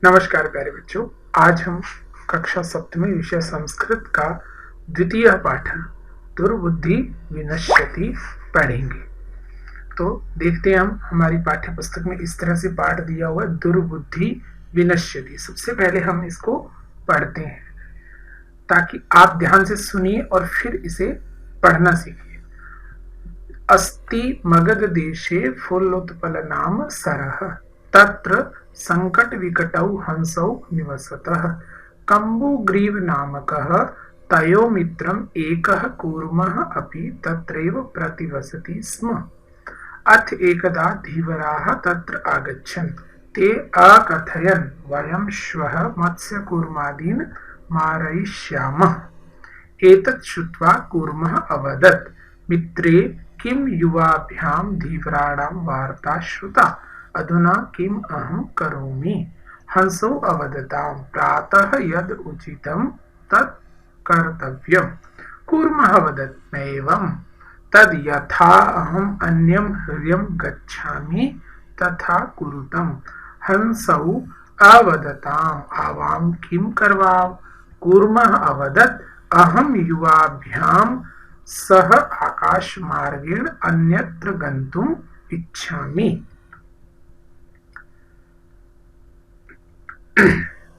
नमस्कार प्यारे बच्चों। आज हम कक्षा सप्तमी विषय संस्कृत का द्वितीय पाठ दुर्बुद्धि विनश्यति पढ़ेंगे। तो देखते हैं हम हमारी पाठ्य पुस्तक में इस तरह से पाठ दिया हुआ दुर्बुद्धि विनश्यति। सबसे पहले हम इसको पढ़ते हैं ताकि आप ध्यान से सुनिए और फिर इसे पढ़ना सीखिए। अस्ति मगध देशे फुल्लोत्पलनाम सरः तत्र संकट विकटौ हंसौ निवसतः कम्बुग्रीव नामकः तयो मित्रम् एकः कूर्मः अपि तत्रैव प्रतिवसति स्म। अथ एकदा धीवराः तत्र आगच्छन् ते अकथयन् वयं श्वः मत्स्यकूर्मादीन् मारयिष्यामः। एतत् श्रुत्वा कूर्मः अवदत् मित्रे किं युवाभ्यां धीवराणां वार्ता श्रुता अधुना किम् अहं करोमि। हंसो अवदतां प्रातः यद् उचितं तत् कर्तव्यम्। कूर्मः वदत् नैवं तद् यथा अहम् अन्यं हृदयं गच्छामि तथा कुरुतम्। हंसौ अवदताम् आवां किं करवाव। कूर्मः अवदत् अहं युवाभ्यां सह आकाशमार्गेण अन्यत्र गन्तुम् इच्छामि।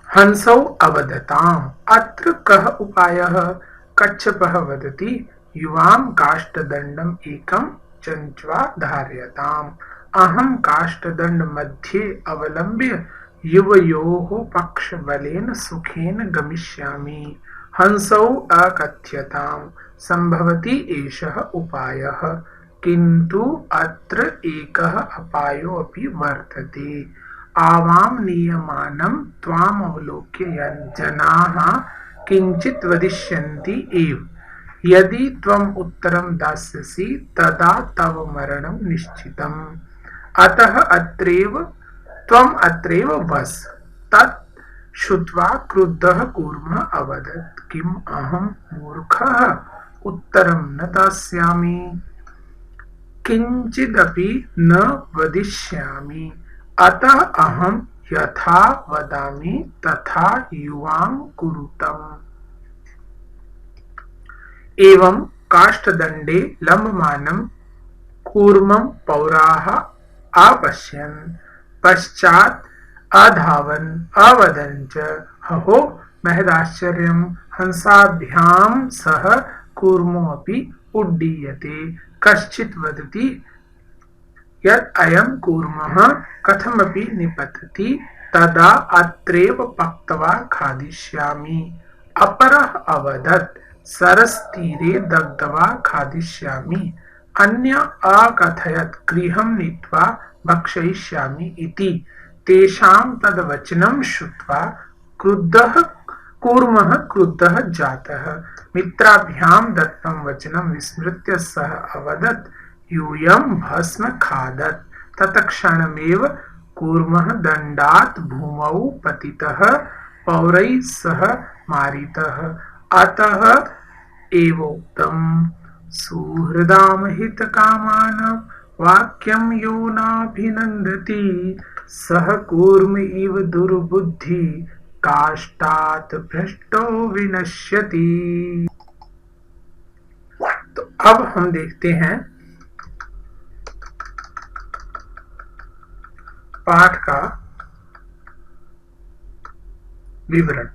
हंसौ अवदताम् अत्र कः उपायः। कच्छपः वदति युवां काष्ठदण्डम् एकं चञ्च्वा धारयताम्। अहं काष्ठदण्ड मध्ये अवलम्ब्य युवयोः पक्षबलेन सुखेन गमिष्यामि। हंसौ अकथ्यताम् सम्भवति एषः उपायः, किन्तु अत्र एकः अपायो अपि वर्तते। आवां नीयमानं त्वामवलोक्य जनाः किञ्चित् वदिष्यन्ति एव। यदि त्वम् उत्तरं दास्यसि तदा तव मरणं निश्चितम्। अतः त्वम् अत्रैव वस। तत् श्रुत्वा क्रुद्धः कूर्मः अवदत् किम् अहं मूर्खः उत्तरं न दास्यामि, किञ्चिदपि न वदिष्यामि। अतः अहं यथा वदामि तथा युवां कुरुतम्। एवं काष्ठदण्डे लम्बमानं कूर्मं पौराः अपश्यन् पश्चात् अधावन् अवदन् च हहो महदाश्चर्यं हंसाभ्यां सह कूर्मोऽपि उड्डीयते। कश्चित् वदति यत् अयं कूर्मः कथमपि निपतति तदा अत्रैव पक्त्वा खादिष्यामि। अपरः अवदत् सरस्तीरे दग्ध्वा खादिष्यामि। अन्यः अकथयत् गृहं नीत्वा भक्षयिष्यामि इति। तेषां तद्वचनं श्रुत्वा कूर्मः क्रुद्धः जातः। मित्राभ्यां दत्तं वचनं विस्मृत्य सः अवदत् यूयं भस्म खादत्। तत्क्षणमेव कूर्मः दण्डात् भूमौ पतितः पौरैः सह मारितः। अतः एवोक्तं सुहृदां हितकामानं वाक्यं यो नाभिनन्दति सः कूर्म इव दुर्बुद्धि काष्ठात् भ्रष्टो विनश्यति। तो अब हम देखते हैं पाठ का विवरण।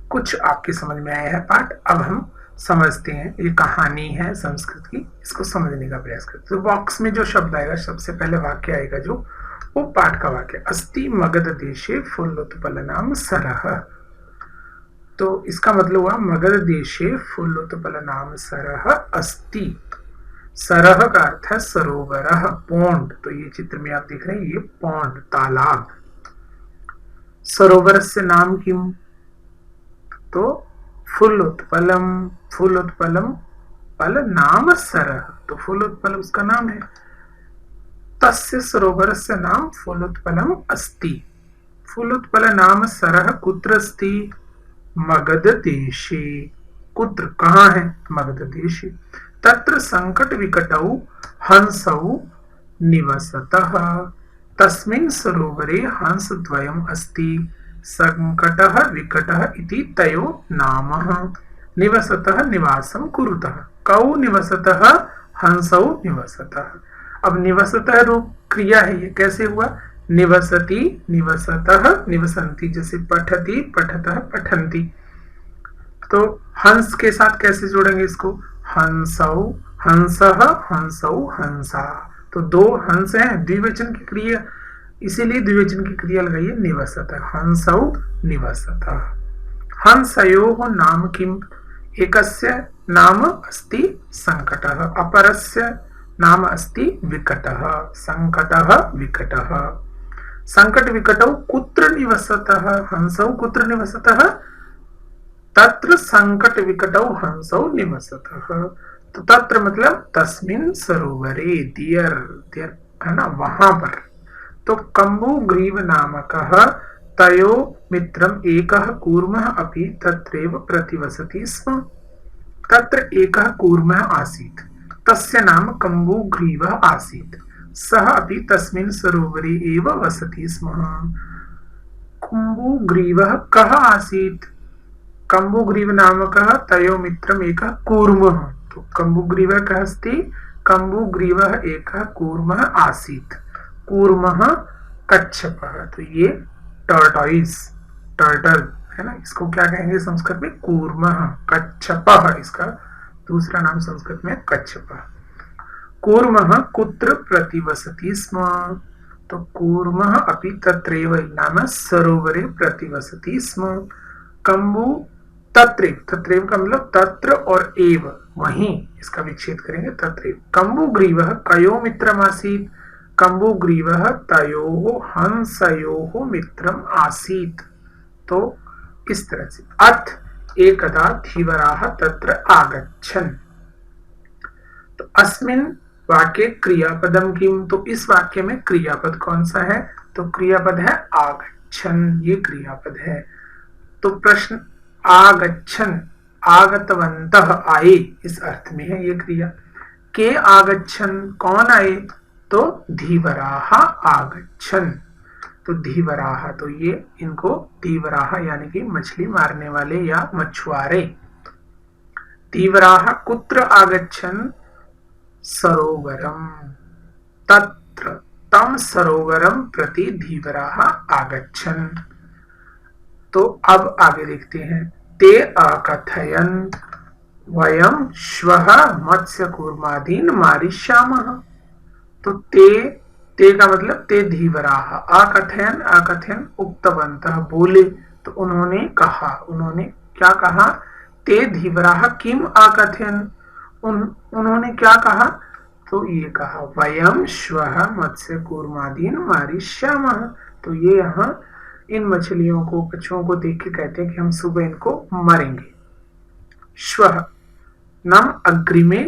कुछ आपके समझ में आया है पाठ। अब हम समझते हैं। ये कहानी है संस्कृत की, इसको समझने का प्रयास करते हैं। तो बॉक्स में जो शब्द आएगा, सबसे पहले वाक्य आएगा जो वो पाठ का वाक्य। अस्ति मगध देशे फुल्लोत्पलनाम सरः। तो इसका मतलब हुआ मगध देशे फुल्लोत्पलनाम सरः अस्ति। सरह का अर्थ है सरोवर, पौंड। तो ये चित्र में आप देख रहे हैं, ये पौंड तालाब। सरोवर से नाम किम, तो फुल्लोत्पलम। फुल्लोत्पलम पल नाम सरह, तो फुल्लोत्पलम उसका नाम है। तस्य सरोवर से नाम फुल्लोत्पलम अस्ति। फुल्लोत्पल नाम सरह कुत्र अस्ति, मगध देशे। कुत्र कहाँ है, मगध देशे। तत्र संकट विकटौ हंसौ निवसतः। तस्मिन् सरोवरे हंसद्वयम् अस्ति। संकटः विकटः इति तयो नामः। निवसतः निवासं कुरुतः। कौ निवसतः, हंसौ निवसतः। अब निवसतः रूप क्रिया है, ये कैसे हुआ? निवसति, निवसतः, निवसन्ति। जैसे पठति, पठतः, पठन्ति। तो हंस के साथ कैसे जोड़ेंगे इसको? हंसौ, हंसः, हंसौ, हंसा। तो दो हंस हैं, द्विवचन की क्रिया, इसीलिए द्विवचन की क्रिया लगाइए निवसतः। हंसौ निवसतः। हंसयोः नाम किम? एकस्य नाम अस्ति संकटः, अपरस्य नाम अस्ति विकटः। संकटः विकटः। संकट विकटौ कुत्र निवसतः? हंसौ कुत्र निवसतः? तत्र संकट विकटौ हंसौ निवसतः। तो तत्र मतलब तस्मिन् सरोवरे, दियर, दियर है ना, वहां पर। तो कम्बुग्रीव नामकः तयो मित्रम एकः कूर्मः अपि तत्रैव प्रतिवसति स्म। तत्र एकः कूर्मः आसीत्, तस्य नाम कम्बुग्रीवः आसीत्। सः अपि तस्मिन् सरोवरे एव वसति स्म। कम्बुग्रीवः कः आसीत्? कम्बुग्रीव नामकः तयो मित्रम एकः कूर्मः। तो कम्बुग्रीवः कः अस्ति? कम्बुग्रीवः एकः कूर्मः आसीत्। कूर्मः कच्छपः। तो ये टर्टॉइस, टर्टल है ना, इसको क्या कहेंगे संस्कृत में? कूर्मः। कच्छपः इसका दूसरा नाम संस्कृत में कच्छपः। कूर्मः कुत्र प्रतिवसति स्म? तो कूर्मः अपि तत्रैव नाम सरोवरे प्रतिवसति स्म। कम्बु तत्रैव, तत्रैव का मतलब तत्र और एव, वहीं, इसका विच्छेद करेंगे तत्रैव। कम्बुग्रीवः कयो मित्रमासीत्? कम्बुग्रीवः तयोः हंसयोः मित्रम आसीत्। तो इस तरह से अथ एकदा धीवराः तत्र आगच्छन्। तो अस्मिन् वाक्ये क्रियापदम किम? तो इस वाक्य में क्रियापद कौन सा है? तो क्रियापद है आगच्छन्, ये क्रियापद है। तो प्रश्न आगच्छन्, आगतवन्तः, आए, इस अर्थ में है ये क्रिया। के आगच्छन्, कौन आए? तो धीवराः आगच्छन्। तो धीवराः, तो ये इनको धीवराः यानी कि मछली मारने वाले या मछुआरे। धीवराः कुत्र आगच्छन्? सरोवरम। तत्र तम सरोवरम प्रति धीवराः आगच्छन्। तो अब आगे देखते हैं। ते अकथयन् वयं श्वः मत्स्यकूर्मादीन् मारिष्यामः। तो ते का मतलब ते धीवराः। अकथयन्, अकथयन् उक्तवन्तः, बोले। तो उन्होंने कहा, उन्होंने क्या कहा? ते धीवराः किम अकथयन्, उन्होंने क्या कहा? तो ये कहा वयं श्वः मत्स्यकूर्मादीन् मारिष्यामः। तो ये यहाँ इन मछलियों को, कछुओं को देख के कहते हैं कि हम सुबह इनको मारेंगे। श्वः नाम अग्रिमे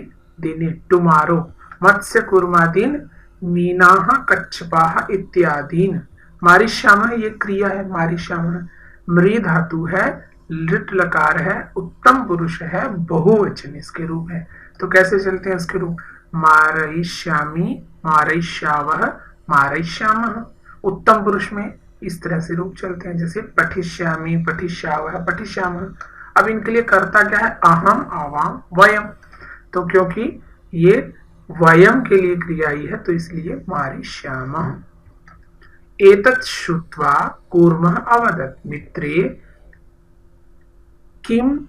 दिने, टुमारो। मत्स्यकूर्मादीन् मीनाः कच्छपाः इत्यादीन्। मारिष्यामः ये क्रिया है, मारिष्यामः। मृ धातु है, लिट लकार है, उत्तम पुरुष है, बहुवचन इसके रूप है। तो कैसे चलते हैं इसके रूप? मारयिष्यामि, मारयिष्यावः, मारयिष्यामः। उत्तम पुरुष में इस तरह से रूप चलते हैं, जैसे पठिष्यामि, पठिष्यावः, पठिष्यामः। अब इनके लिए कर्ता क्या है? अहम, आवाम, वयम। तो क्योंकि ये वयम के लिए क्रिया ही है, तो इसलिए मारिष्यामः। एतत् श्रुत्वा कूर्मः अवदत् मित्रे किम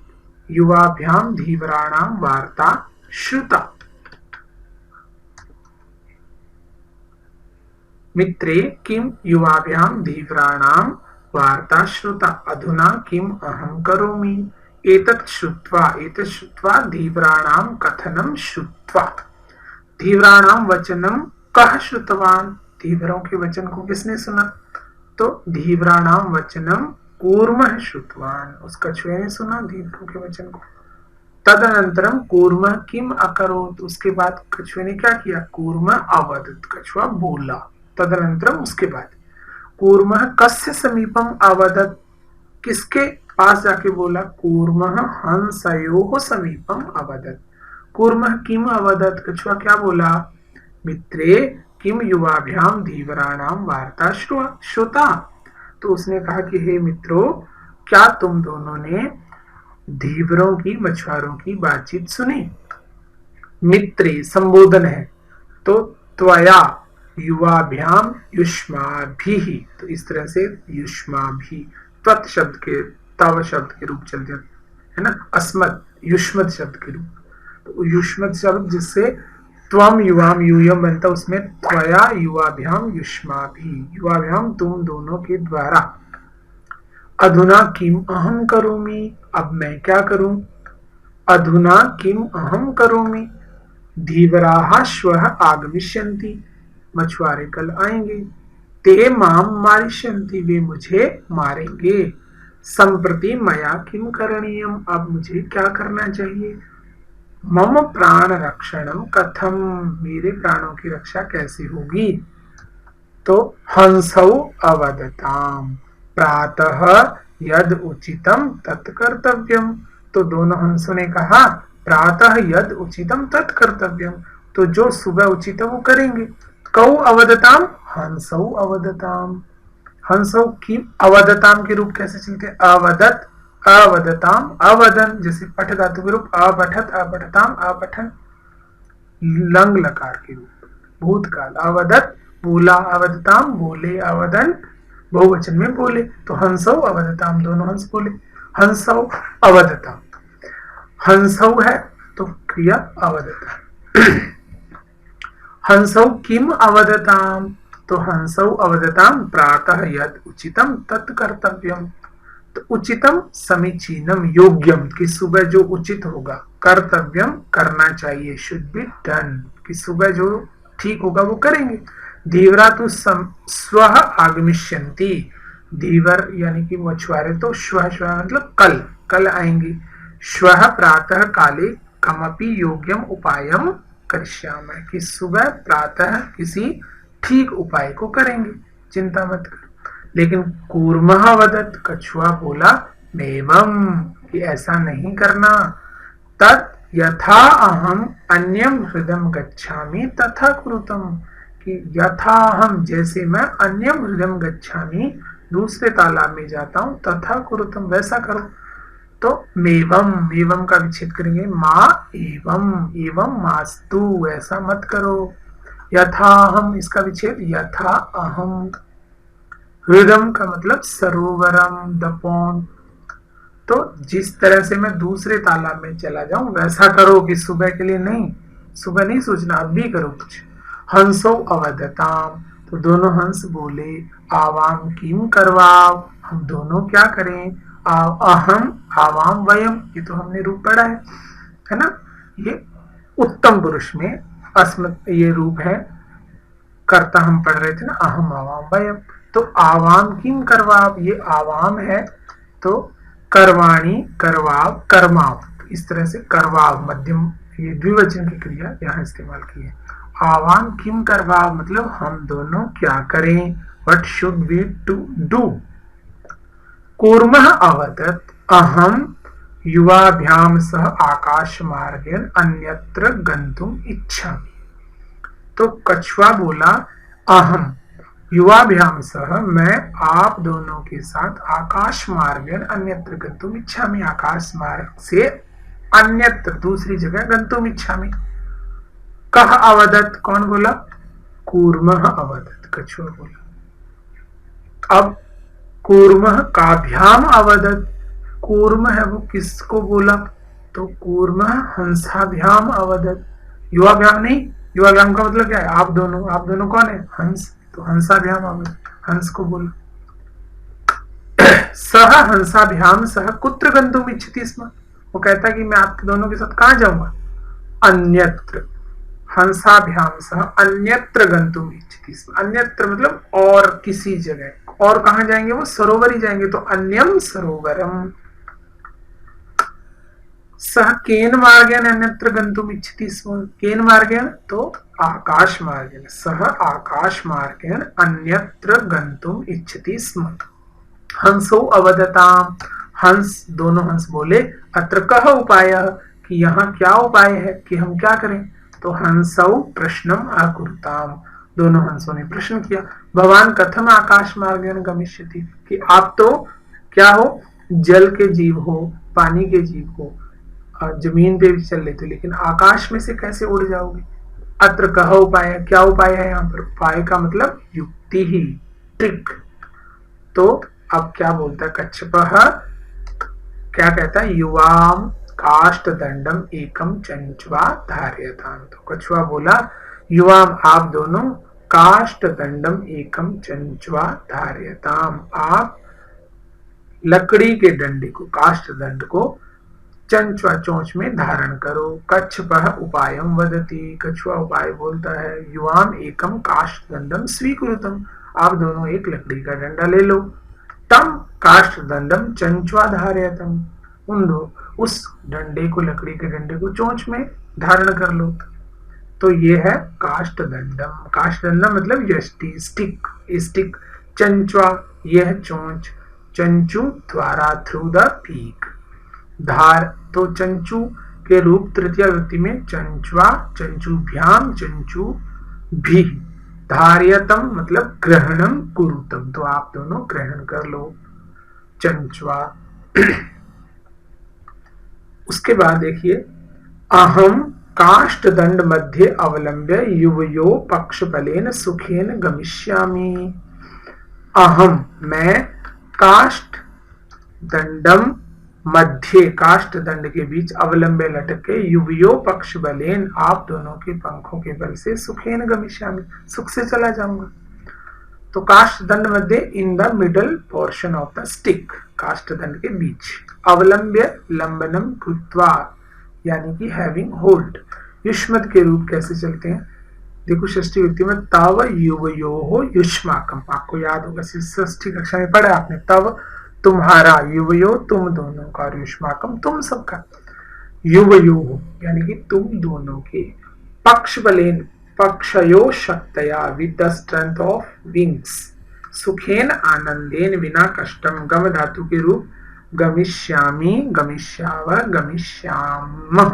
युवाभ्याम धीवराणां वार्ता श्रुता। मित्रे किम युवाभ्याम धीवराणां वार्ता श्रुता, अधुना किम अहं करोमि। एतत् श्रुत्वा धीवराणां कथनं श्रुत्वा। धीवराणां वचनं कः श्रुतवान्? धीवरों के वचन को किसने सुना? तो धीवराणां वचनं कूर्मः श्रुतवान्, उस कछुए ने सुना धीवरों के वचन को। तदनंतरम कूर्मः किम अकरोत्, उसके बाद कछुए ने क्या किया? कूर्मः अवदत्, कछुआ बोला। तदनंतरम, उसके बाद। कूर्मः कस्य समीपम अवदत्, किसके पास जाके बोला? कूर्मः हंसयोः समीपम अवदत्। कूर्मः किम अवदत्, कछुआ क्या बोला? मित्रे किम युवाभ्याम धीवराणां वार्ता श्रुता। तो उसने कहा कि हे मित्रों, क्या तुम दोनों ने धीवरों की, मछुआरों की बातचीत सुनी? मित्रे संबोधन है, तो त्वया युवाभ्याम युष्माभिः, तो इस तरह से युष्माभि त्वत शब्द के, तव शब्द के रूप चल जाते है ना, अस्मत् युष्मत शब्द के रूप। तो युष्मत शब्द जिससे त्वम युवाम यूयम बनता, उसमें त्वया युवाभ्याम युष्माभि, युवाभ्याम तुम दोनों के द्वारा। अधुना किम अहम करोमि, अब मैं क्या करूं? अधुना किम अहम करोमि, धीवराः श्वः आगमिष्यन्ति, मछुआरे कल आएंगे। ते माम मारिष्यन्ति, वे मुझे मारेंगे। संप्रति मया किम करणीयम, अब मुझे क्या करना चाहिए? मम प्राण रक्षणम कथम, मेरे प्राणों की रक्षा कैसे होगी? तो हंसौ अवदताम प्रातः यद उचितम तत्कर्तव्यम, तो दोनों हंसों ने कहा प्रातः यद उचितम तत्कर्तव्यम, तो जो सुबह उचित है वो करेंगे। कौ अवदताम, हंसौ अवदताम। हंसों की अवदताम के रूप कैसे चलते? अवदत, अवदताम, अवदन, जैसे पठ धातु के रूप अबठत, अबठताम, अबठन। लंग लकार के रूप भूतकाल अवदत, बोला, अवदताम बोले, अवदन बहुवचन में बोले, तो हंसौ अवदताम, दोनों हंस बोले। हंसौ अवदताम, हंसौ है तो क्रिया अवदताम। हंसौ किम अवदताम, तो हंसौ अवदताम प्रातः यद उचितम तत्कर्तव्यम, तो उचितम समीचीनम योग्यम, कि सुबह जो उचित होगा, कर्तव्यम करना चाहिए, शुड बी डन, कि सुबह जो ठीक होगा वो करेंगे। धीवरा तो स्व आगमिष्यन्ति, धीवर यानी कि मछुआरे तो श्व, श्व मतलब कल, कल आएंगे। श्व प्रातः काले कमपि योग्यम उपायम करिष्यामि, कि सुबह प्रातः किसी ठीक उपाय को करेंगे, चिंता मत कर। लेकिन कूर्मः वदत, कछुआ बोला मेवम, कि ऐसा नहीं करना। तत् यथा अहम अन्यम हृदयम गच्छामि तथा कुरुतम, कि यथा हम, जैसे मैं अन्यम हृदयम गच्छामि, दूसरे तालाब में जाता हूं, तथा कुरुतम, वैसा करो। तो मेवम, मेवम का विच्छेद करेंगे, माँ एवं, एवं मास्तु, ऐसा मत करो। यथा हम, इसका विच्छेद यथा अहम। हृदम का मतलब सरोवरम, द पॉन्ड, तो जिस तरह से मैं दूसरे तालाब में चला जाऊं वैसा करो, कि सुबह के लिए नहीं, सुबह नहीं सोचना, अब भी करो कुछ। हंसो अवदताम, तो दोनों हंस बोले आवाम किम करवाव, हम दोनों क्या करें? अहम आवाम वयम, ये तो हमने रूप पढ़ा है ना, ये उत्तम पुरुष में अस्मत् ये रूप है, कर्ता हम पढ़ रहे थे ना, अहम आवाम वयम। तो आवाम किम करवाव, ये आवाम है, तो करवाणी, करवाव, कर्माव, इस तरह से करवाव मध्यम, ये द्विवचन की क्रिया यहाँ इस्तेमाल की है। आवाम किम करवाव मतलब हम दोनों क्या करें, what should we to do. कूर्मः अवदत् अहम युवाभ्याम सह आकाश मार्गेण अन्यत्र गंतुम इच्छामि, तो कछुआ बोला अहम युवाभ्याम सह, मैं आप दोनों के साथ आकाश मार्गेण अन्यत्र गंतुम इच्छामि, आकाश मार्ग से अन्यत्र दूसरी जगह गंतुम इच्छामि। कह अवदत्, कौन बोला? कूर्मः अवदत्, कछुआ बोला। अब कूर्मः काभ्याम अवदत्, कूर्म है वो किसको बोला? तो कूर्मः हंसाभ्याम अवदत्, युवाभ्याम नहीं, युवाभ्याम का मतलब क्या है? आप दोनों, आप दोनों कौन है? हंस, तो हंसाभ्याम अवदत्, हंस को बोला। सह हंसाभ्याम सह कुत्र गंतुम इच्छति स्म, वो कहता है कि मैं आपके दोनों के साथ कहां जाऊंगा? अन्यत्र, हंसाभ्याम सह अन्यत्र गंतुम इच्छति स्म, अन्यत्र मतलब और किसी जगह, और कहां जाएंगे वो? सरोवर ही जाएंगे, तो अन्यम सरोवरम। सह केन मार्गेण अन्यत्र गंतुम इच्छति स्म, केन मार्गेण, तो आकाश मार्गेण, सह आकाश मार्गेण अन्यत्र गंतुम इच्छति स्म। हंसो अवदताम, हंस, दोनों हंस बोले अत्र कह उपाय, कि यहाँ क्या उपाय है, कि हम क्या करें? तो हंसौ प्रश्नम आकुरताम, दोनों हंसों ने प्रश्न किया। भगवान कथम आकाश मार्गेण गमिष्यति, कि आप तो क्या हो, जल के जीव हो, पानी के जीव हो, जमीन पे भी चल लेते हो, लेकिन आकाश में से कैसे उड़ जाओगे। अत्र कह उपाय, क्या उपाय है यहाँ पर, उपाय का मतलब युक्ति ही, ट्रिक। तो अब क्या बोलता है कच्छपः, क्या कहता है, युवाम काष्ठ दंडम एकम चंचवा धार्यताम। तो कछुआ बोला, युवाम आप दोनों, काष्ठ दंडम एकम चंचवा धार्यताम, आप लकड़ी के डंडे को, काष्ठ दंड को चंचवा चोंच में धारण करो। कच्छपः उपायम वदति, कछुआ उपाय बोलता है। युवाम एकम काष्ठ दंडम स्वीकृतम, आप दोनों एक लकड़ी का डंडा ले लो। तम काष्ठ दंडम चंचवा धार्यतम, उस डंडे को, लकड़ी के डंडे को चोंच में धारण कर लो। तो ये है काष्ठ दंडम। काष्ठ दंडम मतलब यष्टि, स्टिक, स्टिक। चंचवा यह चोंच, चंचू द्वारा, थ्रू द पीक। धार तो चंचू के रूप तृतीय व्यक्ति में चंचवा, चंचूभ्याम, चंचू भी। धार्यतम मतलब ग्रहणम कुरुतम, तो आप दोनों ग्रहण कर लो चंचवा। उसके बाद देखिए, अहम काष्ठ दंड मध्य अवलंब्य युवयो पक्ष बलेन सुखेन गमिष्यामि। अहम मैं, काष्ठ दंडम मध्य, काष्ठ दंड के बीच, अवलंबे लटके, युवयो पक्ष बलेन आप दोनों के पंखों के बल से, सुखेन गमिष्यामि सुख से चला जाऊंगा। तो काष्ठ दंड मध्य, in the middle portion of the stick, काष्ठ दंड के बीच। अवलंब्य लंबनम कृत्वा, यानी कि हैविंग होल्ड। युष्मत के रूप कैसे चलते हैं, देखो षष्ठी व्यक्ति में, तव युवयो युष्माकम, आपको याद होगा षष्ठी कक्षा में पढ़ा आपने, तव तुम्हारा, युवयो तुम दोनों का, और युष्माकम तुम सबका। युवयो यानी कि तुम दोनों के, पक्ष बलेन पक्षयो शक्तया, with the strength of wings, सुखेन आनंदेन विना कष्टम, गम धातु के रूप, गमिष्यामि, गमिष्याव, गमिष्याम,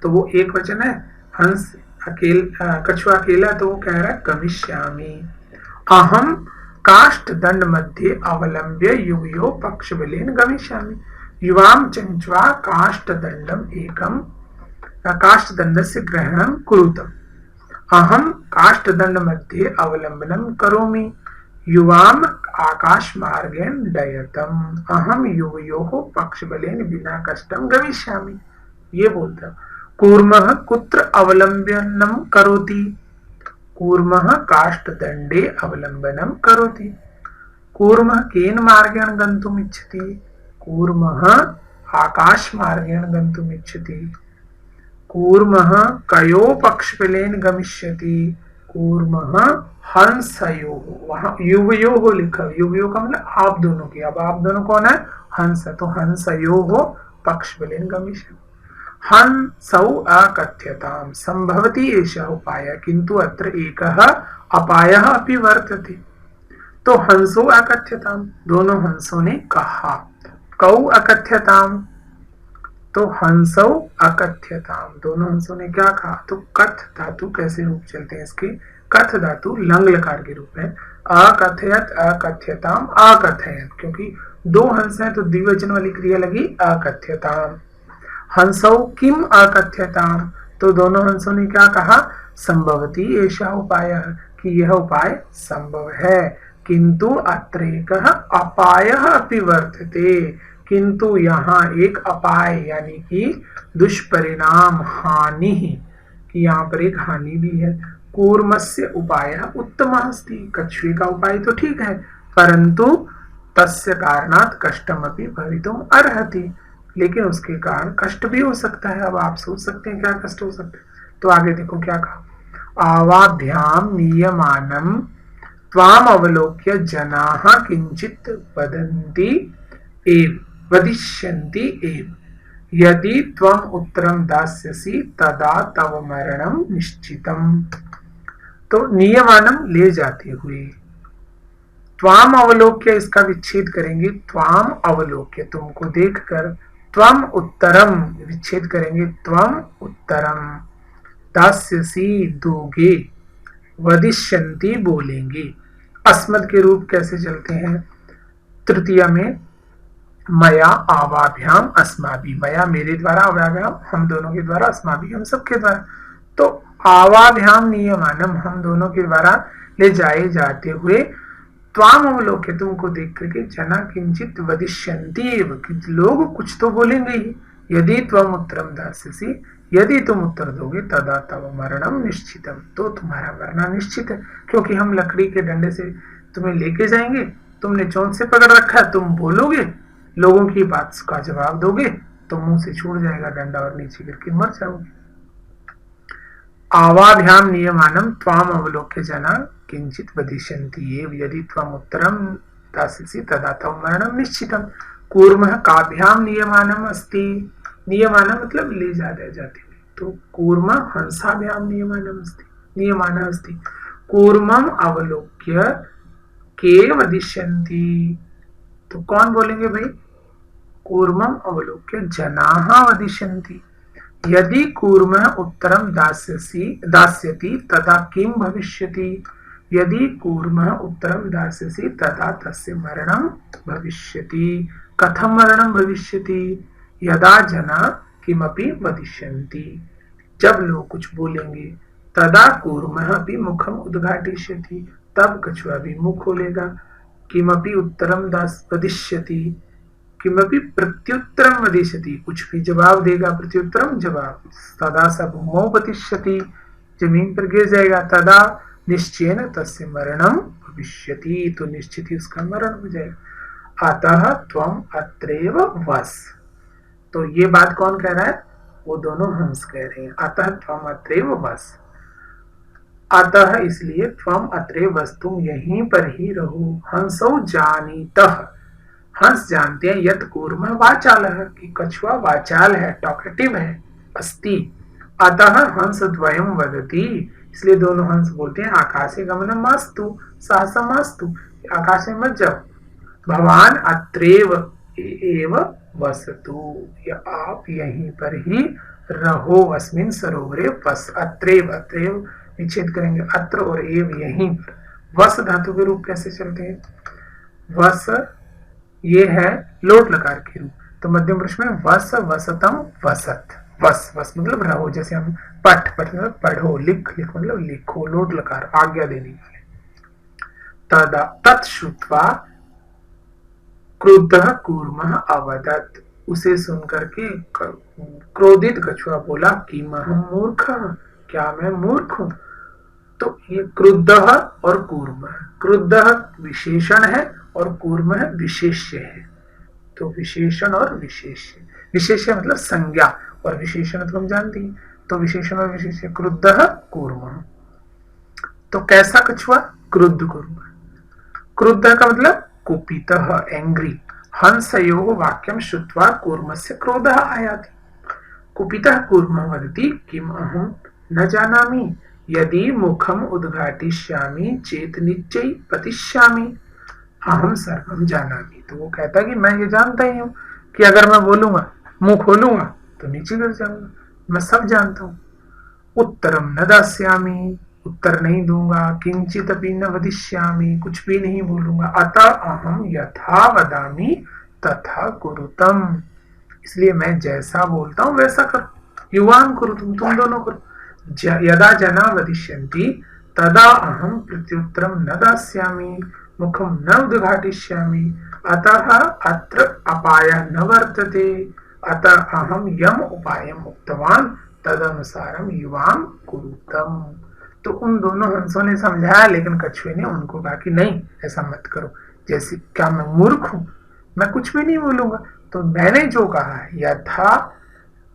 तो वो एक वचन है। हंस कछुआ अकेला, तो वो कह रहा है गमिष्यामि। अहम काष्ठ दंड मध्य अवलंब्य युवयो पक्ष बलेन गमिष्यामि, युवाम चंचवा काष्ठ दंडम एकम, काष्ठ दंडस्य ग्रहणम कुरुतम। अहम काष्ठ दंड मध्य अवलंबनम करोमि, युवाम आकाश मार्गेण डयतम, अहम युवयोः पक्ष बलेन बिना कष्टम गमिष्यामि। ये बोलता है। कूर्मः कुत्र अवलंबनम करोति, कूर्मः काष्ठ दंडे अवलंबनम करोति। कूर्मः केन मार्गेण गन्तुम् इच्छति, कूर्मः आकाश मार्गेण गन्तुम् इच्छति। कूर्मः कयो पक्षबलेन गमिष्यति, कूर्मः हंसयोः, वहां युवयोः लिखा, युवयोः का मतलब आप दोनों की, अब आप दोनों कौन है, हंस, तो हंसयोः पक्षबलेन गमिष्यति। हंसौ अकथ्यताम, संभवति एषः उपायः, किंतु अत्र एकः अपायः अपि वर्तते। तो हंसो अकथ्यताम, दोनों हंसों ने कहा। कौ अकथ्यताम, तो हंसौ अकथ्यताम, दोनों हंसों ने क्या कहा। तो कथ धातु कैसे रूप चलते हैं इसके, कथ धातु लंग लकार के रूप में, अकथयत, अकथ्यताम, अकथयत, क्योंकि दो हंस हैं तो द्विवचन वाली क्रिया लगी अकथ्यताम। हंसौ किम अकथ्यताम, तो दोनों हंसों ने क्या कहा, संभवती एषः उपायः, कि यह उपाय संभव है। किंतु अत्र एकः अपायः अपि वर्तते, किंतु यहाँ एक अपाय यानी कि दुष्परिणाम, हानि, कि यहाँ पर एक हानि भी है। कूर्मस्य उपायः उत्तमः अस्ति, कछुए का उपाय तो ठीक है, परंतु तस्य कारणात् कष्टमपि भवितुम् अर्हति, लेकिन उसके कारण कष्ट भी हो सकता है। अब आप सोच सकते हैं क्या कष्ट हो सकता है, तो आगे देखो क्या कहा। आवाभ्याम नियमानम त्वाम अवलोक्य जनाः किंचित वदन्ति एव, वदिष्यन्ति एव, यदि त्वम उत्तरम दास्यसि तदा तव मरणम निश्चितम। तो नियमानम ले जाते हुए, त्वाम अवलोक्य इसका विच्छेद करेंगे, त्वाम अवलोक्य तुमको देखकर, त्वम उत्तरम विच्छेद करेंगे, त्वम उत्तरम, दास्यसि दोगे, वदिष्यन्ति बोलेंगे। अस्मद के रूप कैसे चलते हैं? तृतीया में मया आवाभ्याम अस्माभि, मया मेरे द्वारा, अवाभ्याम हम दोनों के द्वारा, अस्माभि हम सबके द्वारा। तो आवाभ्याम नियमानम हम दोनों के द्वारा ले जाए जाते हुए त्वाम अवलोक्य तुमको देख करके जना किंचित वदिष्यन्ति एव, लोग कुछ तो बोलेंगे ही। यदि त्वम उत्तरम दास्यसि, यदि तुम उत्तर दोगे तदा तव मरणम निश्चितम, तो तुम्हारा मरना निश्चित है, क्योंकि हम लकड़ी के डंडे से तुम्हें लेके जाएंगे, तुमने चोंच से पकड़ रखा है, तुम बोलोगे, लोगों की बात का जवाब दोगे तो मुंह से छूट जाएगा डंडा और नीचे गिर के मर जाओगे। आवाभ्याम नियमानम त्वाम अवलोक्य जना किंचित वदिष्यन्ति एव, यदि त्वम उत्तरम दास्यसि तदा तव मरणम निश्चितम। कूर्मः काभ्याम नियमानम अस्ति, नियमानम मतलब ले जाते जाते हुए, तो कूर्म हंसाभ्याम नियमानम अस्ति, नियमानम अस्ति। कूर्मम अवलोक्य के वदिष्यन्ति, तो कौन बोलेंगे भाई? कूर्मम अवलोक्य जनाः वदिष्यन्ति। यदि कूर्मः उत्तरम दास्यति तदा किम भविष्यति, यदि कूर्मः उत्तरम दास्यसि तदा तस्य मरणं भविष्यति। कथं मरणं भविष्यति? यदा जना किमपि वदिष्यन्ति, जब लोग कुछ बोलेंगे, तदा कूर्मः अपि मुखम उद्घाटयिष्यति, तब कछुआ भी मुख खोलेगा। किमपि उत्तरम वदिष्यति, किमपि प्रत्युत्तरम वदिष्यति, कुछ भी जवाब देगा, प्रत्युत्तरम जवाब। तदा स भूमौ पतिष्यति, जमीन पर गिर जाएगा। तदा निश्चयेन तस्य मरणम भविष्यति, तो निश्चित ही उसका मरण हो जाएगा। अतः त्वम अत्रैव वस, तो ये बात कौन कह रहा है? वो दोनों हंस कह रहे हैं। अतः त्वम अत्रैव वस, अतः इसलिए त्वम अत्रैव वस, तुम यहीं पर ही रहो। हंसौ जानीतः, हंस जानते हैं, यत कूर्म वाचाल है, कि कछुआ वाचाल है, टॉकेटिव है, अस्ति। अतः हंस द्वयम वदति, इसलिए दोनों हंस बोलते हैं आकाशे गमनम मास्तु साहसम मास्तु, आकाश में मत जाओ। भवान अत्रैव एव वसतु, या आप यहीं पर ही रहो। अस्मिन् सरोवरे वस, अत्रैव, अत्रैव निषेध करेंगे, अत्र और एव यहीं पर। वस धातु के रूप कैसे चलते हैं? वस ये है लोट लकार के रूप, तो मध्यम पुरुष में वस वसतम वसत, वस वस मतलब रहो, जैसे हम पठ पठ मतलब पढ़ो, लिख लिख मतलब लिखो, लोट लकार आज्ञा देने वाले। तदा तत्श्रुत्वा क्रुद्धः कूर्मः अवदत्, उसे सुनकर के क्रोधित कछुआ बोला कि महम मूर्ख, क्या मैं मूर्ख हूं? तो ये क्रुद्धः और कूर्मः, क्रुद्धः विशेषण है और कूर्मः विशेष्य है। तो विशेषण और विशेष्य, विशेष्य मतलब संज्ञा और विशेषण मतलब हम जानते हैं, तो विशेषण और विशेष्य। क्रुद्धः कूर्मः, तो कैसा कछुआ? क्रुद्ध कूर्मः। क्रुद्ध का मतलब कुपितः, एंग्री। हंसयोः वाक्यं श्रुत्वा कूर्मस्य क्रोधः आयाति। कुपितः कूर्मः वदति किम अहं न जानामि, यदि मुखम उद्घाटिष्यामि चेत निश्चय पतिष्यामि, अहम सर्वम जानामि। तो वो कहता है कि मैं ये जानता ही हूँ कि अगर मैं बोलूंगा, मुंह खोलूंगा तो नीचे गिर जाऊंगा, मैं सब जानता हूँ। उत्तरम न दास्यामि, उत्तर नहीं दूंगा। किंचित अपि न वदिष्यामि, कुछ भी नहीं बोलूंगा। अतः अहम यथा वदामि तथा कुरुतम, इसलिए मैं जैसा बोलता हूँ वैसा करो। युवान कुरुतम, तुम दोनों करो। यदा जना वदिष्यन्ति तदा अहम प्रत्युत्तरम न दास्यामि, मुखम न उद्घाटिष्यामि, अतः अत्र अपायः न वर्तते, अतः अहम यम उपायम उक्तवान तदनुसारम युवाम कुरुतम। तो उन दोनों हंसों ने समझाया, लेकिन कछुए ने उनको कहा कि नहीं, ऐसा मत करो। जैसे क्या मैं मूर्ख हूं? मैं कुछ भी नहीं बोलूंगा। तो मैंने जो कहा है यथा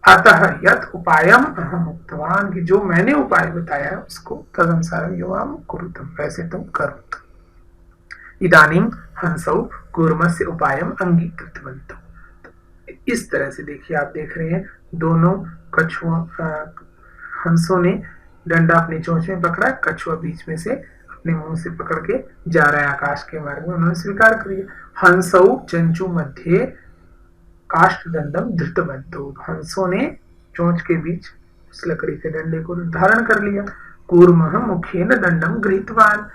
अतः यत उपायम अहम उक्तवान, कि जो मैंने उपाय बताया है उसको तदनुसार युवाम कुरुतम, वैसे तुम करो। इदानीम हंसौ कूर्मस्य उपायम अंगीकृतवन्तौ। इस तरह से देखिए, आप देख रहे हैं दोनों कछुआ, हंसों ने डंडा अपनी चोंच में पकड़ा, कछुआ बीच में से अपने मुंह से पकड़ के जा रहा है आकाश के मार्ग में, उन्होंने स्वीकार कर लिया। हंसौ चंचू मध्य काष्ठ दंडम धृतवन्तौ, हंसों ने चोंच के बीच उस लकड़ी के डंडे को धारण कर लिया। कूर्मः मुखेन दंडम गृहीतवान,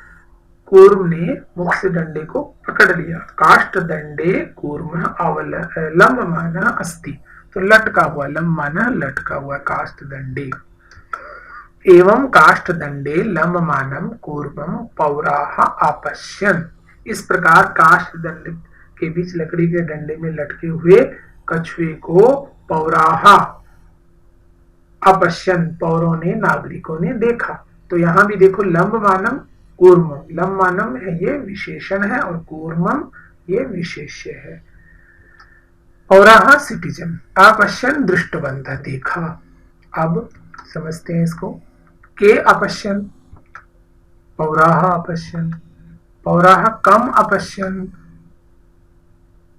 कूर्म ने मुख से डंडे को पकड़ लिया। काष्ठ दंडे कूर्मः लम्बमानः अस्ति, तो लटका हुआ, लम्बमानः लटका हुआ, काष्ठ दंडे। एवं काष्ठ दंडे लम्बमानम कूर्मम पौराः आपश्यन्, इस प्रकार काष्ठ दंड के बीच लकड़ी के डंडे में लटके हुए कछुए को पौराः अपश्यन, पौरों ने, नागरिकों ने देखा। तो यहां भी देखो लंबमानम कूर्मम, लंबमानम है ये विशेषण है और कूर्मम ये विशेष्य है। पौराः सिटीजन, अपश्यन दृष्टवंत, देखा। अब समझते हैं इसको। के अपश्यन, पौराः अपश्यन, पौराः कम अपश्यन,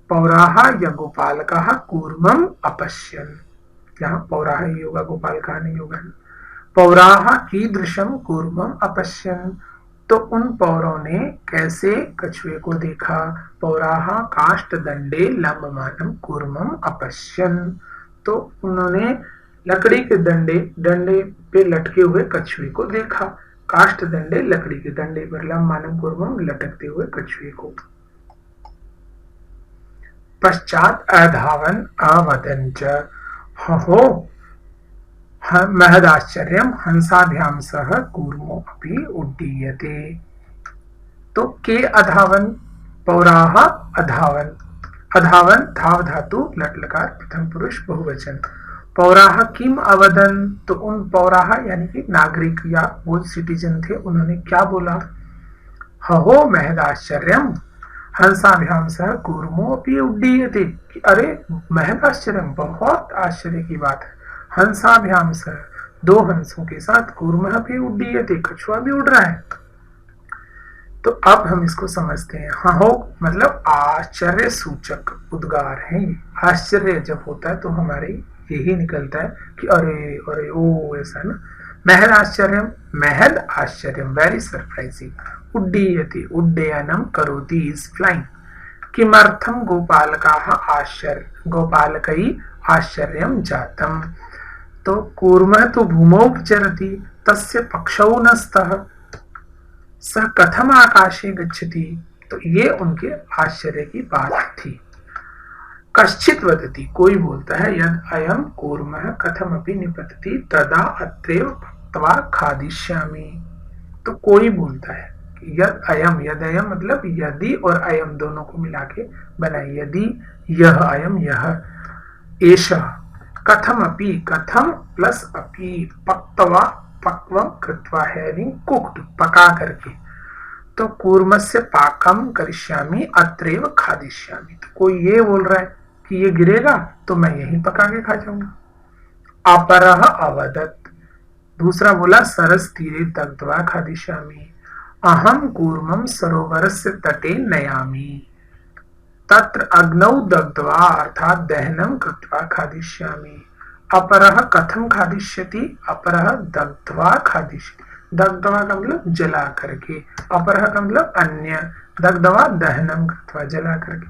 पौराः या गोपालकः कूर्मम अपश्यन, यहाँ पौराः ही होगा, गोपालकः नहीं होगा। पौराः कीदृशम कूर्मम अपश्यन, तो उन पौरों ने कैसे कछुए को देखा। पौराः काष्ठ दंडे लंबमानम कूर्मम अपश्यन, तो उन्होंने लकड़ी के डंडे पे लटके हुए कछुए को देखा। काष्ठ दंडे, लकड़ी के डंडे पर, लंबमानम कूर्मम, लटकते हुए कछुए को। पश्चात अधावन अवदन् च हो महदाश्चर्यम हंसाभ्याम सह कूर्मो अपि उड्डीयते। तो के अधावन, पौराः अधावन, अधावन धाव धातु लट लकार प्रथम पुरुष बहुवचन। पौराः किम अवदन्, तो उन पौराः यानी कि नागरिक या वो सिटीजन थे, उन्होंने क्या बोला। हो महदाश्चर्यम हंसाभ्याम सह कूर्मो अपि उड्डीयते, अरे महद आश्चर्यम, बहुत आश्चर्य की बात है। हंसाभ्याम सह, दो हंसों के साथ, कूर्मः भी उड्डीयते, कछुआ भी उड़ रहा है। तो अब हम इसको समझते हैं। हाँ हो मतलब आश्चर्य सूचक उद्गार है। आश्चर्य जब होता है तो हमारे यही निकलता है कि अरे अरे ओ, ऐसा ना। महद आश्चर्यम, महद आश्चर्यम, वेरी सरप्राइजिंग। उड्डीयते, उड्डयनम करोति, इज फ्लाइंग। किमर्थम गोपालकाः आश्चर्य, गोपालकै आश्चर्यम जातम, तो कूर्मः तो भूमौ चरति तस्य पक्षौ न स्तः सः कथम आकाशे गच्छति, तो ये उनके आश्चर्य की बात थी। कश्चित् वदति, कोई बोलता है, यद अयम कूर्मः कथमपि निपतति तदा अत्रैव भक्त्वा खादिष्यामि, तो कोई बोलता है यद अयम, यद अयम मतलब यदि और अयम दोनों को मिला के बनाए, यदि यह, अयम यह, एषः, कथम अपि, कथम प्लस अपि, पक्त्वा, पक्वम कृत्वा, हैविंग कुक्ड, पका करके, तो कूर्मस्य पाकम करिष्यामि अत्रैव खादिष्यामि, तो कोई ये बोल रहा है कि ये गिरेगा तो मैं यहीं पका के खा जाऊंगा। अपरः अवदत्, दूसरा बोला सरस तीरे दग्ध्वा खादिष्यामि, अहम कूर्मम सरोवरस्य तटे नयामि तत्र अग्नौ दग्ध्वा अर्थात दहनम कृत्वा खादिष्यामि। अपरः कथम खादिष्यति, अपरः दग्ध्वा खादिष्यति, दग्ध्वा का मतलब जला करके, अपरः का मतलब अन्य, दग्ध्वा दहनम कृत्वा, जला करके।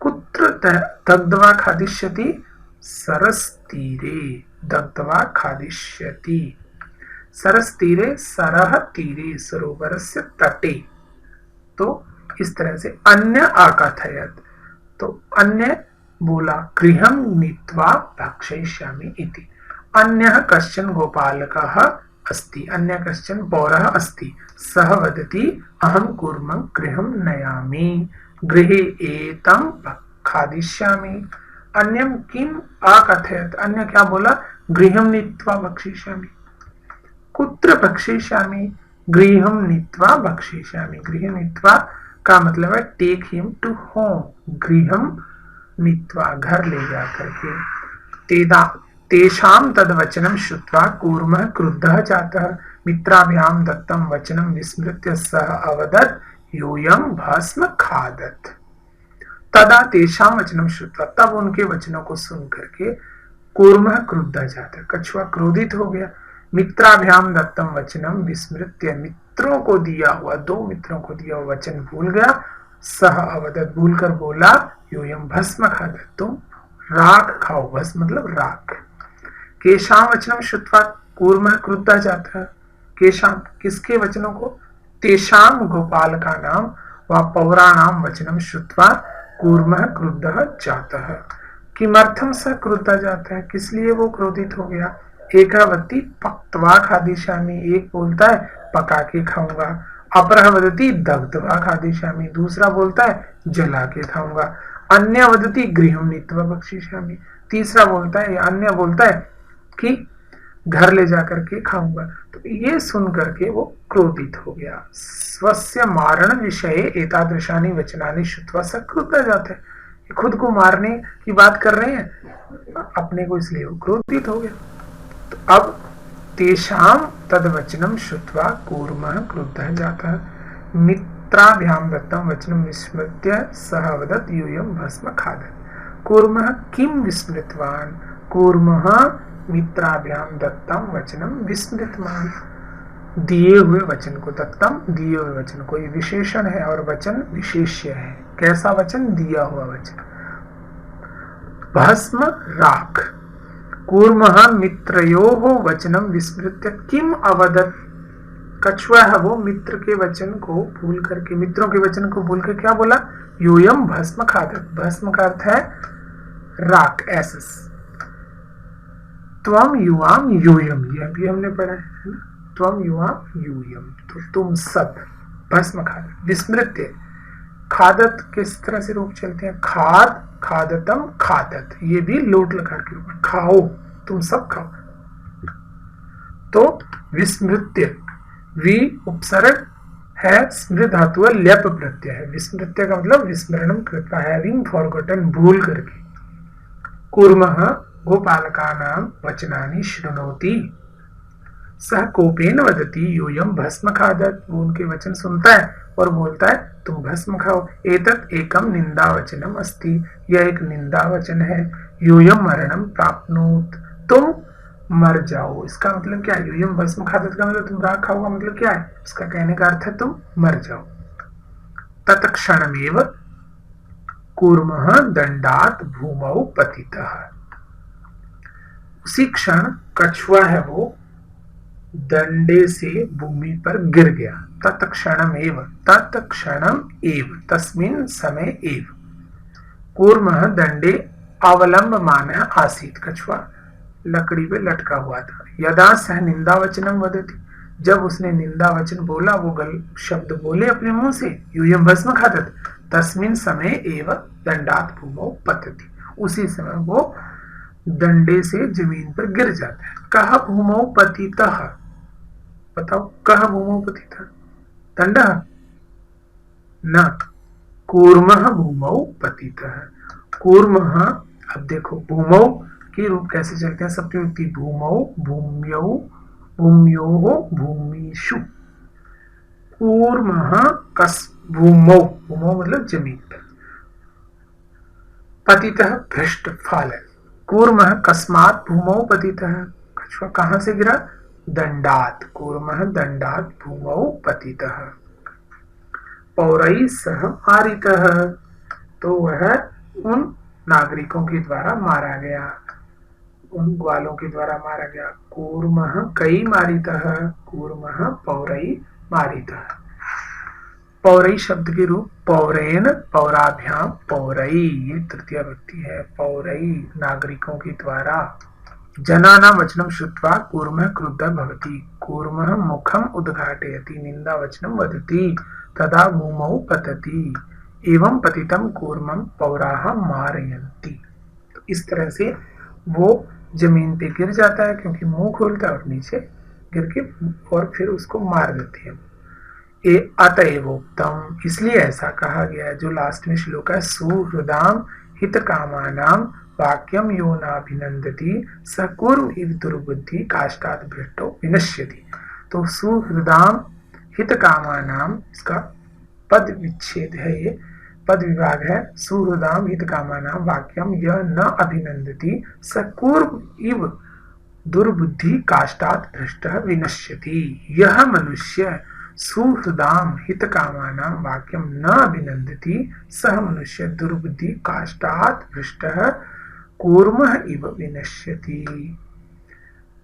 कुत्र दग्ध्वा खादिष्यति, सरस तीरे दग्ध्वा खादिष्यति, सरस तीरे, सरह तीरे, सरोवरस्य तटे, तो इस तरह से। अन्य आकथयत, तो अन्य बोला, गृहं नीत्वा भक्षयिष्यामि इति। अन्यः कश्चन गोपालकः अस्ति, अन्य कश्चन पौरः अस्ति, सः वदति अहं कूर्मं गृहं नयामि, गृहे एतं खादिष्यामि। अन्यं किम आकथयत, अन्य क्या बोला, गृहं नीत्वा भक्षयिष्यामि। कुत्र भक्षयिष्यामि, गृहं नीत्वा भक्षयिष्यामि, गृह नीत्वा का मतलब है टेक हिम टू होम, गृहम नीत्वा, घर ले जा करके। तेषाम तद वचनम श्रुत्वा कूर्मः क्रुद्धः जातः, मित्राभ्याम दत्तम वचनम विस्मृत्य सः अवदत् यूयं भस्म खादत्। तदा तेषाम वचनम श्रुत्वा, तब उनके वचनों को सुन करके कूर्मः क्रुद्धः जातः, कछुआ क्रोधित हो गया। मित्राभ्याम दत्तम वचनम विस्मृत्य, मित्रों को दिया हुआ, दो मित्रों को दिया हुआ वचन भूल गया। सह अवदत्, भूल कर बोला, यूयं भस्म खादत्, तुम राख खाओ, भस्म मतलब राख। केशाम वचनम श्रुत्वा कूर्मः क्रुद्धः जातः, केशाम किसके वचनों को, तेषाम गोपाल का नाम व पौराणाम वचनम श्रुत्वा कूर्मः क्रुद्धः जातः। किमर्थम स क्रुद्धः जाता है, किस लिए वो क्रोधित हो गया। एकवती पक्त्वा खादिष्यामि, एक बोलता है पका के खाऊंगा। अपरः वदति दग्ध्वा खादिष्यामि, दूसरा बोलता है जला के खाऊंगा। अन्य वदति गृहं नीत्वा भक्षिष्यामि, तीसरा बोलता है, अन्य बोलता है कि घर ले जाकर के खाऊंगा। तो ये सुन करके वो क्रोधित हो गया। स्वस्य मारण विषये एतादृशानि वचनानि श्रुत्वा स क्रुद्धः जातः, खुद को मारने की बात कर रहे हैं अपने को, इसलिए वो क्रोधित हो गया। तो अब तेषाम तद्वचनम श्रुत्वा कूर्मः क्रुद्धः जातः मित्राभ्याम दत्तं वचनं विस्मृत्य सः वदत् यूयं भस्म खादत्। कूर्मः किं विस्मृतवान्, कूर्मः मित्राभ्याम दत्तम वचनम विस्मृतवान्, दिए हुए वचन को, दत्तम दिए हुए वचन को, ये विशेषण है और वचन विशेष्य है। कैसा वचन, दिया हुआ वचन। भस्म राख, कूर्मः मित्रयोः वचनम विस्मृत्य किम अवदत्, कछुआ है वो मित्र के वचन को भूल करके, मित्रों के वचन को भूल कर क्या बोला, यूयम भस्म खादत्। भस्म का अर्थ है राख, एसस। त्वम युवाम यूयम, यह भी हमने पढ़ा है ना, त्वम युवाम यूयम, तो तुम सब भस्म खादत। विस्मृत्य, खादत किस तरह से रूप चलते हैं, खाद, खादतम, खादत, ये भी लोट लकार के रूप में, खाओ, तुम सब खाओ। तो विस्मृत्य, वि उपसर्ग है, स्मृत धातु ल्यप प्रत्यय है। विस्मृत्य का मतलब विस्मरणम कृत्वा, हैविंग फॉरगॉटन, भूल करके। कूर्मः गोपालकानां वचनानि शृणोति, सह कोपेन वदति यूयम भस्म खादत्, वो उनके वचन सुनता है और बोलता है तुम भस्म खाओ। एतत् एकम निंदा वचनम अस्ति, यह एक निंदा वचन है। यूयम मरणम प्राप्नोत, तुम मर जाओ। इसका मतलब क्या है, यूयम भस्म खादत् का मतलब तुम राख खाओ का मतलब क्या है, इसका कहने का अर्थ है तुम मर जाओ। तत्क्षणमेव कूर्मः दंडात् भूमौ पतितः, उसी क्षण कछुआ है वो डंडे से भूमि पर गिर गया। तत्क्षणम एव, तत्क्षणम एव, तस्मिन् समय एव। कूर्मः दंडे अवलंबमानः आसीत्, कछुआ लकड़ी पे लटका हुआ था। यदा सह निंदा वचनम वदति, जब उसने निंदा वचन बोला, वो गल शब्द बोले अपने मुंह से, यूयम भस्म खादत्, तस्मिन् समय एव दंडात् भूमौ पतति, उसी समय वो डंडे से जमीन पर गिर जाता है। कह भूमौ पतितः, बताओ कह भूमौ पतितः, दंडः न, कूर्मः भूमौ पतितः। कूर्मः, अब देखो भूमौ के रूप कैसे चलते हैं, सप्तमी भूमौ, भूम्यौ, भूम्योः, भूमिषु। कूर्मः कस भूमौ, भूमौ मतलब जमीन पर, पतितः भ्रष्ट फालन। कूर्मः कस्मात् भूमौ पतितः, कछुआ कहां से गिरा, दंडात्, कूर्मः दंडात् भूमौ पतितः। पौरैः सह मारितः, तो वह उन नागरिकों के द्वारा मारा गया, उन ग्वालों के द्वारा मारा गया। कूर्मः कई मारितः, कूर्मः पौरैः मारितः। पौरई शब्द के रूप पौरेण, पौराभ्याम, पौरई, ये तृतीय व्यक्ति है। पौरई नागरिकों के द्वारा। जनानां वचनं श्रुत्वा कूर्मः क्रुद्धः भवति, कूर्मः मुखम उद्घाटयति, निंदा वचनं वदति, तदा भूमौ पतति, एवं पतितं कूर्मं पौराः मारयन्ति। तो इस तरह से वो जमीन पे गिर जाता है, क्योंकि मुंह खोलता है और नीचे गिर के और फिर उसको मार देते हैं। अतएवोक्तम, इसलिए ऐसा कहा गया है, जो लास्ट में श्लोक है, सुहृदाम हितकामानां वाक्यम यो नाभिनंदति स कूर्म इव दुर्बुद्धि काष्ठात् भ्रष्टो विनश्यति। तो सुहृदाम हितकामानां, इसका पद विच्छेद है, ये पद विभाग है। सुहृदाम हितकामानां वाक्यम यह न अभिनंदति स कूर्म इव दुर्बुद्धि काष्ठात् भ्रष्टः विनश्यति। यह मनुष्य सुहृदाम हितकामानां वाक्यम न अभिनंदति, सह मनुष्य दुर्बुद्धि काष्ठात् भ्रष्टः कूर्मः इव विनश्यति।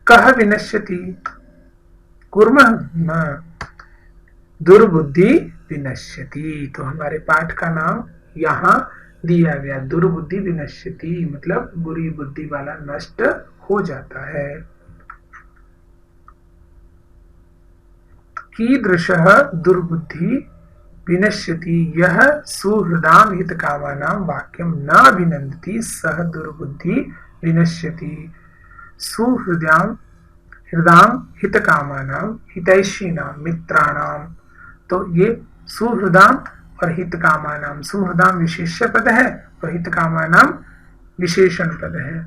कह विनश्यति, कुर्मः न दुर्बुद्धि विनश्यति। तो हमारे पाठ का नाम यहाँ दिया गया, दुर्बुद्धि विनश्यति, मतलब बुरी बुद्धि वाला नष्ट हो जाता है। कीदृशः दुर्बुद्धि विनश्यति यः सुहृदां हितकामानां वाक्यं न अभिनन्दति सः दुर्बुद्धि विनश्यति। सुहृदां हृदां हितकामानां हितैषिणां मित्राणां। तो ये सुहृदां और हितकामानां, सुहृदां विशेष्य पद है और हितकामानां विशेषण पद है।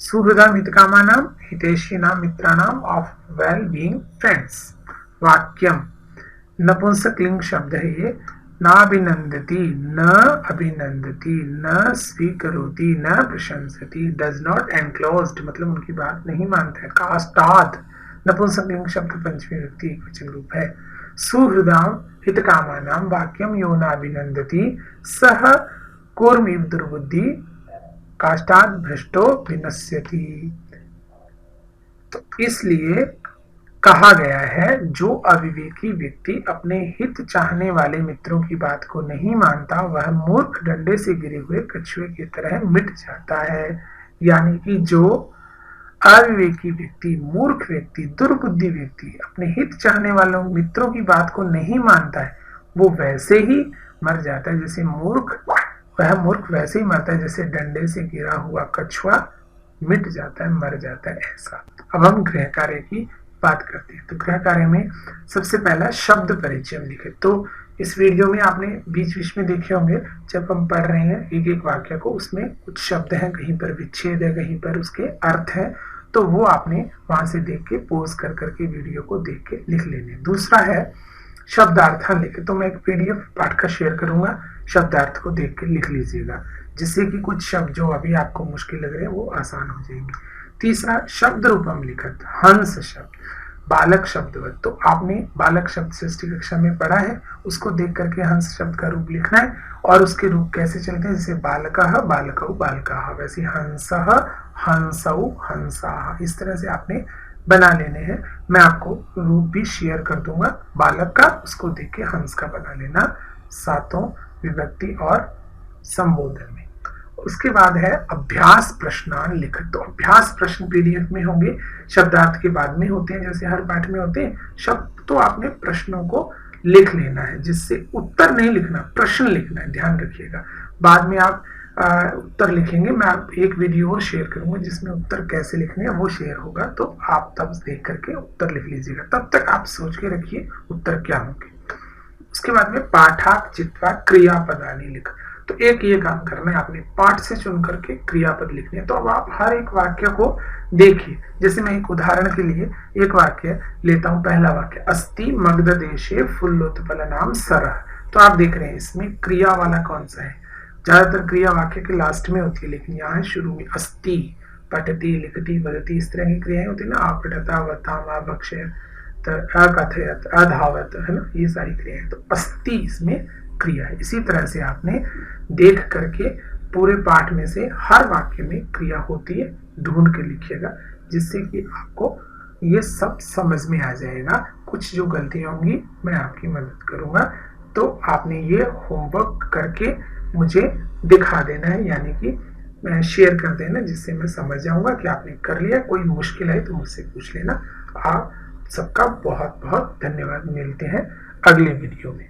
सुहृदां हितकामानां हितैषिणां मित्राणां ऑफ वेल बीइंग फ्रेंड्स। वाक्यम नपुंसकलिंग शब्द है ये। नाभिनंदति, न अभिनंदति, न स्वीकरोति, न प्रशंसति, डज नॉट एनक्लोज्ड, मतलब उनकी बात नहीं मानता है। काष्ठात् नपुंसकलिंग शब्द पंचमी व्यक्ति एकवचन रूप है। सुहृदां हितकामानां वाक्यम यो नाभिनंदति सह कूर्मिव दुर्बुद्धि काष्ठात् भ्रष्टो विनश्यति। तो इसलिए कहा गया है जो अविवेकी व्यक्ति अपने हित चाहने वाले मित्रों की बात को नहीं मानता वह मूर्ख डंडे से गिरे हुए कछुए की तरह मिट जाता है। यानी कि जो अविवेकी व्यक्ति, मूर्ख व्यक्ति, दुर्बुद्धि व्यक्ति अपने हित चाहने वालों मित्रों की बात को नहीं मानता है वो वैसे ही मर जाता है जैसे वह मूर्ख वैसे ही मरता है जैसे डंडे से गिरा हुआ कछुआ मिट जाता है, मर जाता है, ऐसा। अब हम गृह कार्य की बात करते हैं। तो गृह कार्य में सबसे पहला शब्द परिचय लिखे। तो इस वीडियो में आपने बीच बीच में देखे होंगे जब हम पढ़ रहे हैं एक एक वाक्य को, उसमें कुछ शब्द हैं, कहीं पर विच्छेद है, कहीं पर उसके अर्थ है, तो वो आपने वहां से देख के पोज कर करके वीडियो को देख के लिख लेने। दूसरा है शब्दार्थ लिखे। तो मैं एक पीडीएफ पाठ का शेयर करूंगा, शब्दार्थ को देख के लिख लीजिएगा, जिससे कि कुछ शब्द जो अभी आपको मुश्किल लग रहे हैं वो आसान हो जाएंगे। तीसरा शब्द रूपम लिखत, हंस शब्द, बालक शब्दवत। तो आपने बालक शब्द षष्ठी कक्षा में पढ़ा है, उसको देख करके हंस शब्द का रूप लिखना है। और उसके रूप कैसे चलते हैं, जैसे बालकः बालकौ बालकाः, वैसे हंसः हंसौ हंसाः, इस तरह से आपने बना लेने हैं। मैं आपको रूप भी शेयर कर दूंगा बालक का, उसको देख के हंस का बना लेना सातों विभक्ति और संबोधन में। उसके बाद है अभ्यास प्रश्नान लिखत। तो अभ्यास प्रश्न पीडीएफ में होंगे, शब्दार्थ के बाद में होते हैं जैसे हर पाठ में होते हैं। शब्द तो आपने प्रश्नों को लिख लेना है, जिससे उत्तर नहीं लिखना, प्रश्न लिखना है, ध्यान रखिएगा। बाद में आप उत्तर लिखेंगे, मैं आप एक वीडियो और शेयर करूंगा जिसमें उत्तर कैसे लिखने हैं वो शेयर होगा, तो आप तब देख करके उत्तर लिख लीजिएगा। तब तक आप सोच के रखिए उत्तर क्या होंगे। उसके बाद में पाठात् चित्वा क्रियापदानि लिख। तो एक ये काम करना है, आपने पाठ से चुन करके क्रियापद लिखने हैं। तो अब आप हर एक वाक्य को देखिए। जैसे मैं एक उदाहरण के लिए एक वाक्य लेता हूं, पहला वाक्य अस्ति मगध देशे फुल्लोत्पलनाम सरः। तो आप देख रहे हैं इसमें क्रिया वाला कौन सा है। ज्यादातर क्रिया वाक्य के लास्ट में होती है, लेकिन यहाँ शुरू में अस्ति, पठति, लिखति, वदति, इस तरह की क्रियाएं होती है ना। आपठता, वताम, अभक्षयत, अकथयत, अधावत, है ना, ये सारी क्रियाएं। तो अस्ति इसमें क्रिया है। इसी तरह से आपने देख करके पूरे पाठ में से हर वाक्य में क्रिया होती है ढूंढ के लिखिएगा, जिससे कि आपको ये सब समझ में आ जाएगा। कुछ जो गलतियां होंगी मैं आपकी मदद करूंगा। तो आपने ये होमवर्क करके मुझे दिखा देना है, यानी कि शेयर कर देना, जिससे मैं समझ जाऊंगा कि आपने कर लिया। कोई मुश्किल है तो मुझसे पूछ लेना। आप सबका बहुत बहुत धन्यवाद। मिलते हैं अगले वीडियो में।